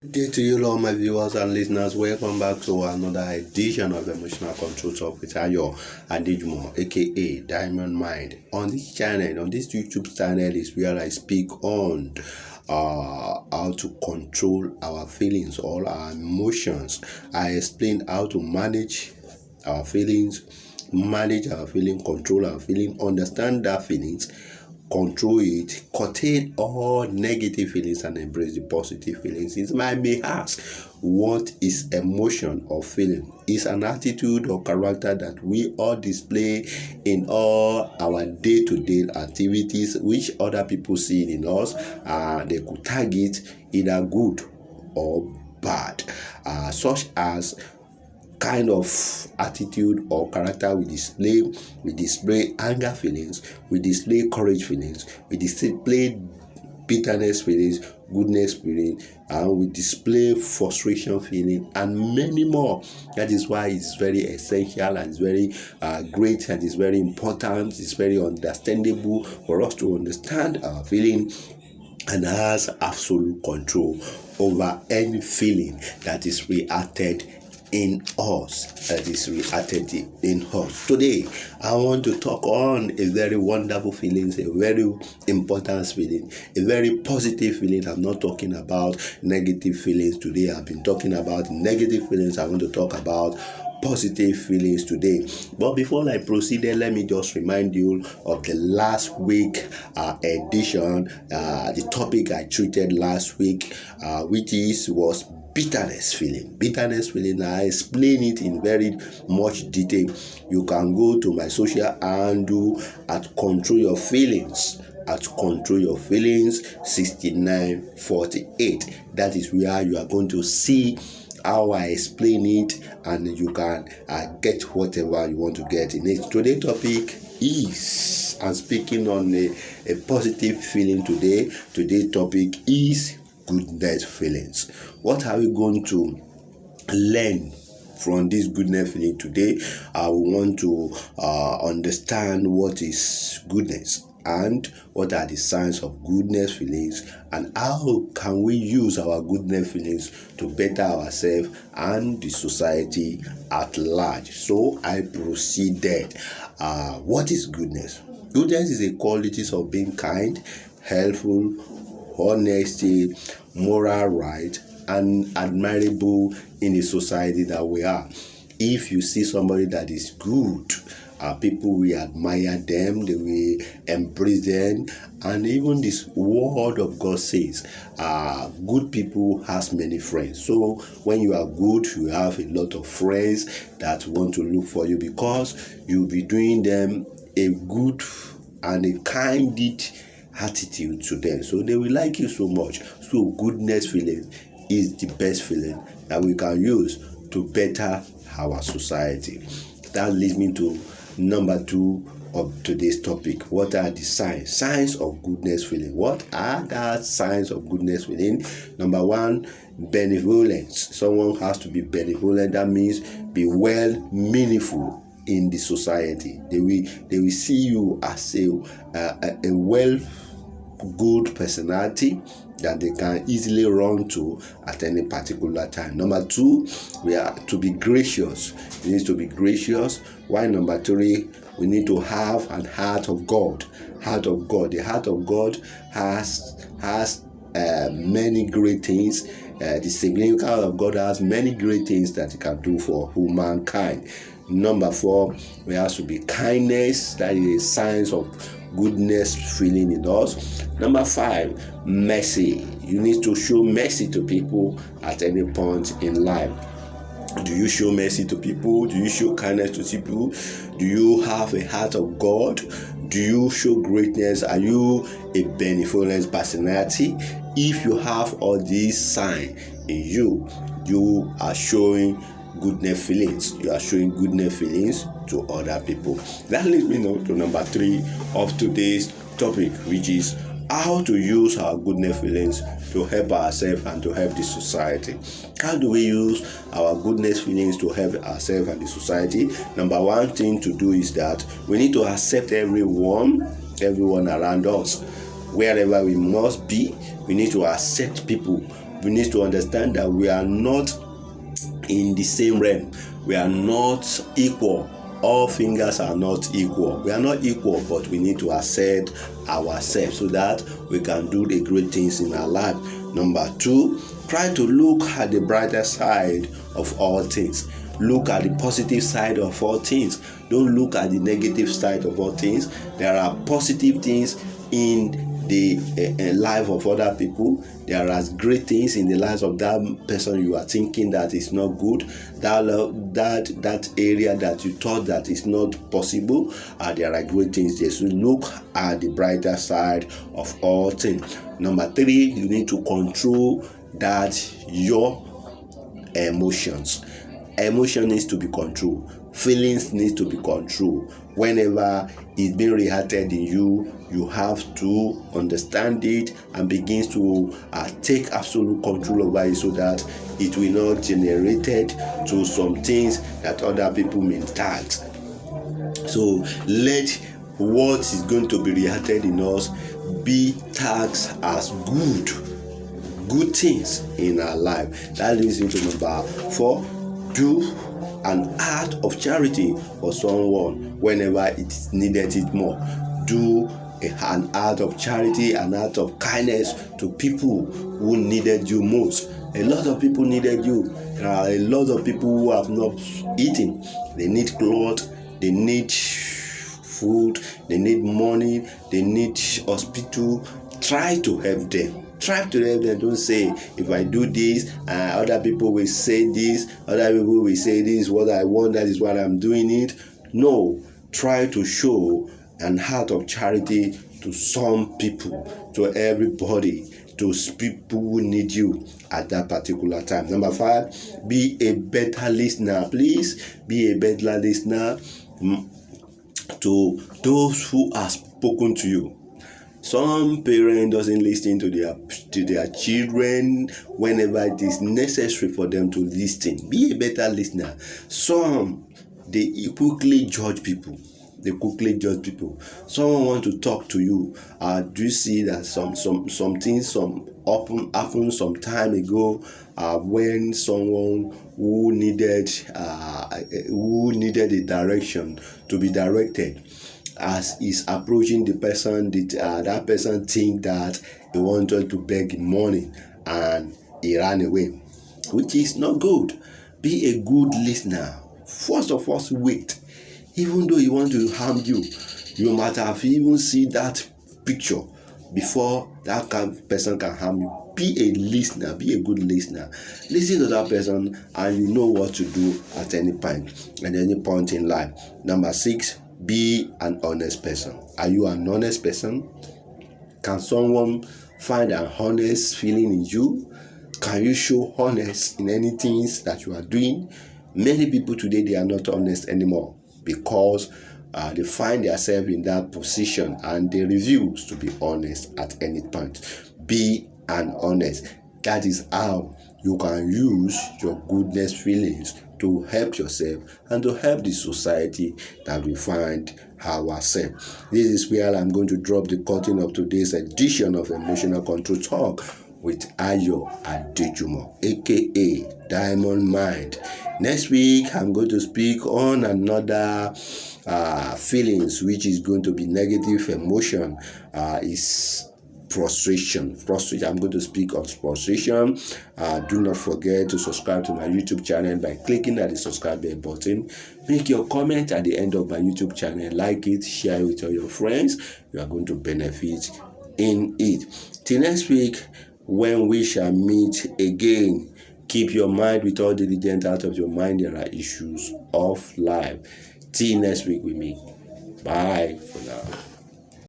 Good day to you, all my viewers and listeners. Welcome back to another edition of Emotional Control Talk with Ayo Adejmo, aka Diamond Mind. On this channel, on this YouTube channel, is where I speak on how to control our feelings, all our emotions. I explain how to manage our feelings, control our feeling, understand our feelings, control it, curtail all negative feelings and embrace the positive feelings. It might be asked, what is emotion or feeling? It's an attitude or character that we all display in all our day-to-day activities, which other people see in us. They could tag it either good or bad, such as kind of attitude or character we display anger feelings, we display courage feelings, we display bitterness feelings, goodness feeling, and we display frustration feeling, and many more. That is why it's very essential, and it's very great, and it's very important, it's very understandable for us to understand our feeling and has absolute control over any feeling that is reacted in us, Today, I want to talk on a very wonderful feeling, a very important feeling, a very positive feeling. I'm not talking about negative feelings today. I've been talking about negative feelings. I want to talk about positive feelings today. But before I proceed, let me just remind you of the last week edition, the topic I treated last week, which was bitterness feeling. I explain it in very much detail. You can go to my social handle at Control Your Feelings, 6948. That is where you are going to see how I explain it, and you can get whatever you want to get in it. Today's topic is, I'm speaking on a positive feeling today. Today's topic is goodness feelings. What are we going to learn from this goodness feeling today? I want to understand what is goodness and what are the signs of goodness feelings, and how can we use our goodness feelings to better ourselves and the society at large. So I proceeded. What is goodness? Goodness is a quality of being kind, helpful, honesty, moral right, and admirable in a society that we are. If you see somebody that is good, people will admire them, they will embrace them, and even this word of God says, good people has many friends. So when you are good, you have a lot of friends that want to look for you, because you'll be doing them a good and a kind deed attitude to them, so they will like you so much. So goodness feeling is the best feeling that we can use to better our society. That leads me to number 2 of today's topic. What are the signs of goodness feeling? What are the signs of goodness feeling? Number 1, benevolence. Someone has to be benevolent. That means be well meaningful in the society. They will see you as a well good personality that they can easily run to at any particular time. Number 2, we are to be gracious. We need to be gracious. While number 3, we need to have an heart of God. The heart of God has many great things. The significance of God has many great things that He can do for humankind. Number 4, there has to be kindness. That is a sign of goodness feeling in us. Number 5, mercy. You need to show mercy to people at any point in life. Do you show mercy to people? Do you show kindness to people? Do you have a heart of God? Do you show greatness? Are you a benevolent personality? If you have all these signs in you, you are showing goodness feelings. You are showing goodness feelings to other people. That leads me now to number 3 of today's topic, which is how to use our goodness feelings to help ourselves and to help the society. How do we use our goodness feelings to help ourselves and the society? Number 1 thing to do is that we need to accept everyone around us. Wherever we must be, we need to accept people we need to understand that we are not in the same realm. We are not equal. All fingers are not equal. We are not equal, but we need to accept ourselves so that we can do the great things in our life. Number 2, try to look at the brighter side of all things. Look at the positive side of all things. Don't look at the negative side of all things. There are positive things in the life of other people. There are great things in the lives of that person you are thinking that is not good, that area that you thought that is not possible. There are great things there. So look at the brighter side of all things. Number 3, you need to control that your emotions. Emotion needs to be controlled. Feelings need to be controlled. Whenever it's being reacted in you, you have to understand it and begin to take absolute control over it so that it will not generate to some things that other people may tag. So let what is going to be reacted in us be tagged as good things in our life. That leads into number 4. Do an act of charity for someone whenever it is needed it more. Do an act of charity, an act of kindness to people who needed you most. A lot of people needed you. There are a lot of people who have not eaten. They need clothes, they need food, they need money, they need hospital. Try to help them. Try to help them. Don't say, if I do this, other people will say this, other people will say this, what I want, that is what I'm doing it. No, try to show an heart of charity to some people, to everybody, to people who need you at that particular time. Number 5, be a better listener. Please be a better listener to those who have spoken to you. Some parent doesn't listen to their children whenever it is necessary for them to listen. Be a better listener. Some, they quickly judge people. Someone want to talk to you. Do you see that some things happened some time ago when someone who needed a direction to be directed, as is approaching the person, that person think that he wanted to beg him money and he ran away, which is not good. Be a good listener. First of all, wait. Even though he want to harm you, you might have even seen that picture before that person can harm you. Be a listener. Be a good listener. Listen to that person and you know what to do at any point in life. Number 6, be an honest person. Are you an honest person? Can someone find an honest feeling in you? Can you show honest in any things that you are doing? Many people today, they are not honest anymore because they find themselves in that position and they refuse to be honest at any point. Be an honest. That is how you can use your goodness feelings to help yourself and to help the society that we find ourselves. This is where I'm going to drop the curtain of today's edition of Emotional Control Talk with Ayo Adejumo, aka Diamond Mind. Next week, I'm going to speak on another feelings, which is going to be negative emotion. Is frustration. I'm going to speak on frustration. Do not forget to subscribe to my YouTube channel by clicking at the subscribe button. Make your comment at the end of my YouTube channel. Like it, share it with all your friends. You are going to benefit in it. Till next week, when we shall meet again, keep your mind with all diligence out of your mind. There are issues of life. Till next week we meet. Bye for now.